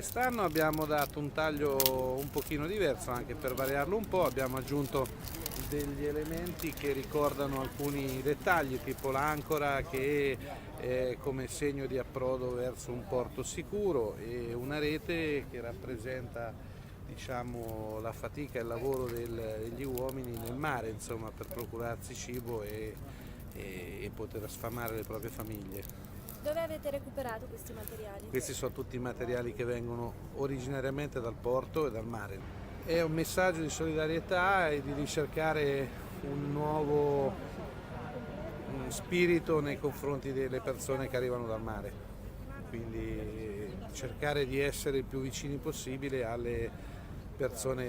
Quest'anno abbiamo dato un taglio un pochino diverso, anche per variarlo un po', abbiamo aggiunto degli elementi che ricordano alcuni dettagli, tipo l'ancora che è come segno di approdo verso un porto sicuro e una rete che rappresenta, diciamo, la fatica e il lavoro degli uomini nel mare, insomma, per procurarsi cibo e poter sfamare le proprie famiglie. Dove avete recuperato questi materiali? Questi sono tutti i materiali che vengono originariamente dal porto e dal mare. È un messaggio di solidarietà e di ricercare un nuovo spirito nei confronti delle persone che arrivano dal mare. Quindi cercare di essere il più vicini possibile alle persone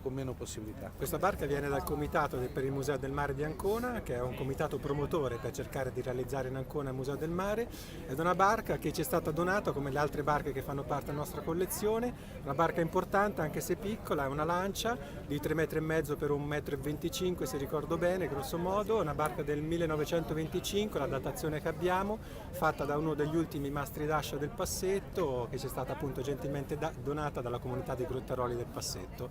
con meno possibilità. Questa barca viene dal comitato per il Museo del Mare di Ancona, che è un comitato promotore per cercare di realizzare in Ancona il Museo del Mare. Ed è una barca che ci è stata donata come le altre barche che fanno parte della nostra collezione, una barca importante anche se piccola, è una lancia di 3,5 metri per 1,25 metri se ricordo bene, grosso modo, una barca del 1925, la datazione che abbiamo, fatta da uno degli ultimi mastri d'ascia del Passetto, che ci è stata appunto gentilmente donata dalla comunità di Grottaroli del Passetto.